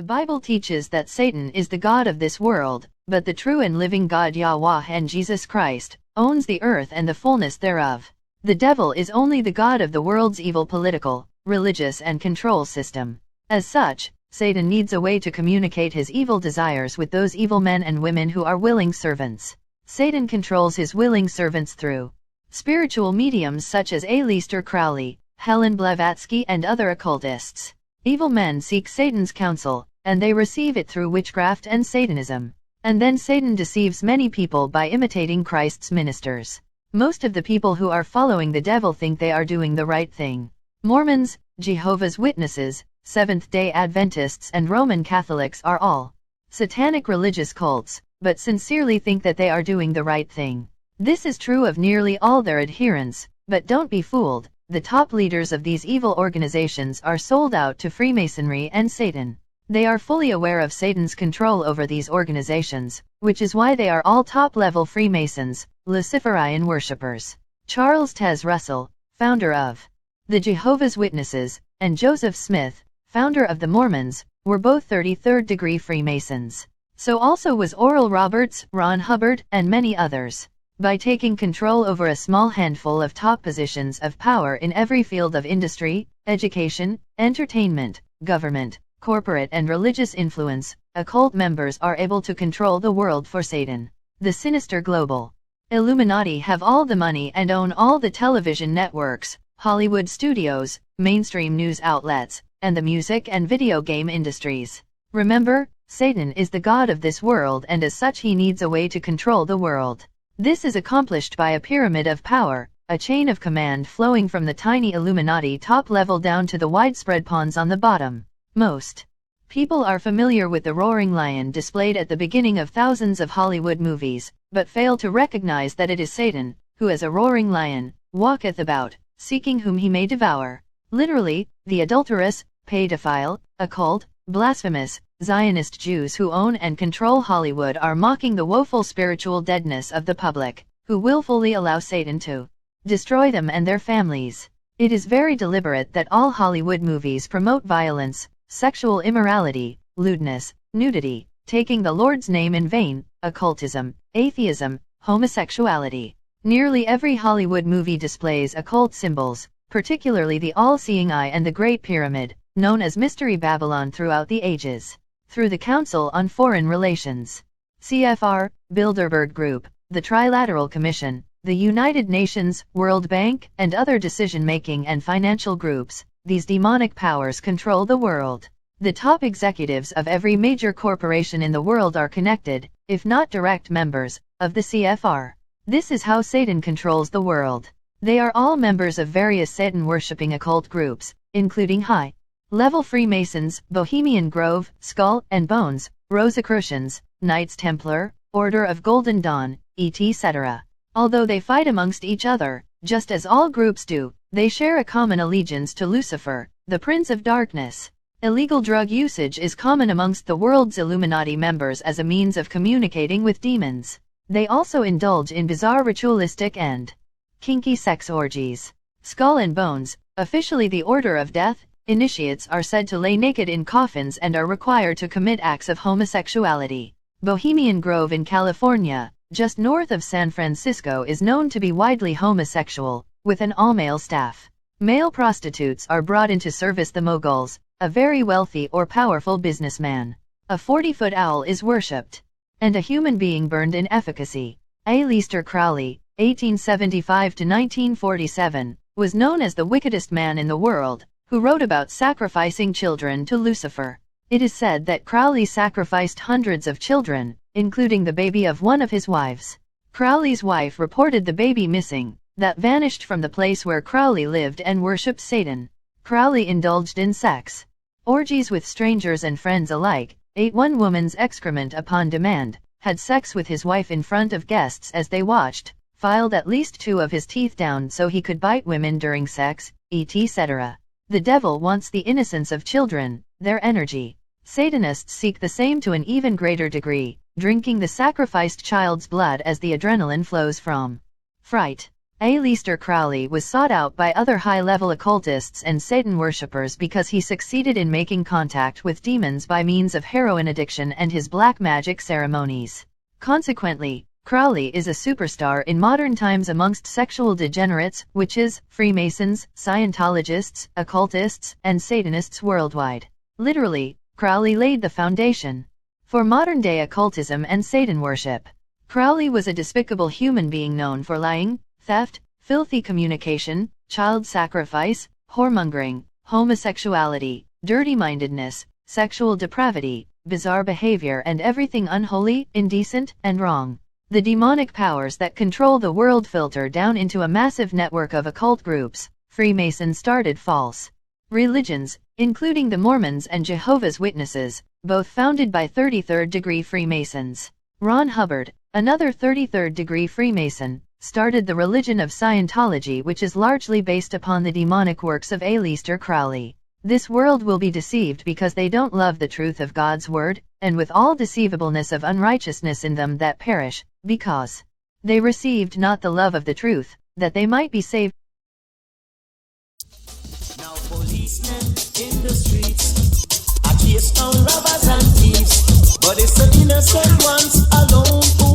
The Bible teaches that Satan is the god of this world, but the true and living God Yahweh and Jesus Christ owns the earth and the fullness thereof. The devil is only the god of the world's evil political, religious and control system. As such, Satan needs a way to communicate his evil desires with those evil men and women who are willing servants. Satan controls his willing servants through spiritual mediums such as Aleister Crowley, Helen Blavatsky and other occultists. Evil men seek Satan's counsel, and they receive it through witchcraft and Satanism. And then Satan deceives many people by imitating Christ's ministers. Most of the people who are following the devil think they are doing the right thing. Mormons, Jehovah's Witnesses, Seventh-day Adventists and Roman Catholics are all satanic religious cults, but sincerely think that they are doing the right thing. This is true of nearly all their adherents, but don't be fooled. The top leaders of these evil organizations are sold out to Freemasonry and Satan. They are fully aware of Satan's control over these organizations, which is why they are all top-level Freemasons, Luciferian worshippers. Charles Taze Russell, founder of the Jehovah's Witnesses, and Joseph Smith, founder of the Mormons, were both 33rd-degree Freemasons. So also was Oral Roberts, Ron Hubbard, and many others. By taking control over a small handful of top positions of power in every field of industry, education, entertainment, government, corporate and religious influence, occult members are able to control the world for Satan. The sinister global Illuminati have all the money and own all the television networks, Hollywood studios, mainstream news outlets, and the music and video game industries. Remember, Satan is the god of this world and as such he needs a way to control the world. This is accomplished by a pyramid of power, a chain of command flowing from the tiny Illuminati top level down to the widespread pawns on the bottom. Most people are familiar with the roaring lion displayed at the beginning of thousands of Hollywood movies, but fail to recognize that it is Satan, who as a roaring lion, walketh about, seeking whom he may devour. Literally, the adulterous, pedophile, occult, blasphemous, Zionist Jews who own and control Hollywood are mocking the woeful spiritual deadness of the public, who willfully allow Satan to destroy them and their families. It is very deliberate that all Hollywood movies promote violence, sexual immorality, lewdness, nudity, taking the Lord's name in vain, occultism, atheism, homosexuality. Nearly every Hollywood movie displays occult symbols, particularly the all-seeing eye and the Great Pyramid, known as Mystery Babylon throughout the ages. Through the Council on Foreign Relations, CFR, Bilderberg Group, the Trilateral Commission, the United Nations, World Bank, and other decision-making and financial groups, these demonic powers control the world. The top executives of every major corporation in the world are connected, if not direct members, of the CFR. This is how Satan controls the world. They are all members of various Satan-worshipping occult groups, including high-level Freemasons, Bohemian Grove, Skull and Bones, Rosicrucians, Knights Templar, Order of Golden Dawn, etc. Although they fight amongst each other, just as all groups do, they share a common allegiance to Lucifer, the Prince of Darkness. Illegal drug usage is common amongst the world's Illuminati members as a means of communicating with demons. They also indulge in bizarre ritualistic and kinky sex orgies. Skull and Bones, officially the Order of Death, initiates are said to lay naked in coffins and are required to commit acts of homosexuality. Bohemian Grove in California, just north of San Francisco, is known to be widely homosexual, with an all-male staff. Male prostitutes are brought in to service the moguls, a very wealthy or powerful businessman. A 40-foot owl is worshipped, and a human being burned in efficacy. Aleister Crowley, 1875 to 1947, was known as the wickedest man in the world, who wrote about sacrificing children to Lucifer. It is said that Crowley sacrificed hundreds of children, including the baby of one of his wives. Crowley's wife reported the baby missing, that vanished from the place where Crowley lived and worshipped Satan. Crowley indulged in sex orgies with strangers and friends alike, ate one woman's excrement upon demand, had sex with his wife in front of guests as they watched, filed at least 2 of his teeth down so he could bite women during sex, etc. The devil wants the innocence of children, their energy. Satanists seek the same to an even greater degree, drinking the sacrificed child's blood as the adrenaline flows from fright Aleister Crowley was sought out by other high-level occultists and Satan worshippers because he succeeded in making contact with demons by means of heroin addiction and his black magic ceremonies. Consequently, Crowley is a superstar in modern times amongst sexual degenerates, witches, Freemasons, Scientologists, occultists, and Satanists worldwide. Literally, Crowley laid the foundation for modern-day occultism and Satan worship. Crowley was a despicable human being known for lying, theft, filthy communication, child sacrifice, whoremongering, homosexuality, dirty-mindedness, sexual depravity, bizarre behavior and everything unholy, indecent, and wrong. The demonic powers that control the world filter down into a massive network of occult groups. Freemasons started false religions, including the Mormons and Jehovah's Witnesses, both founded by 33rd-degree Freemasons. Ron Hubbard, another 33rd-degree Freemason, started the religion of Scientology, which is largely based upon the demonic works of Aleister Crowley. This world will be deceived because they don't love the truth of God's word, and with all deceivableness of unrighteousness in them that perish, because they received not the love of the truth, that they might be saved. Now policemen in the streets are chasing down robbers and thieves, but it's the innocent ones alone who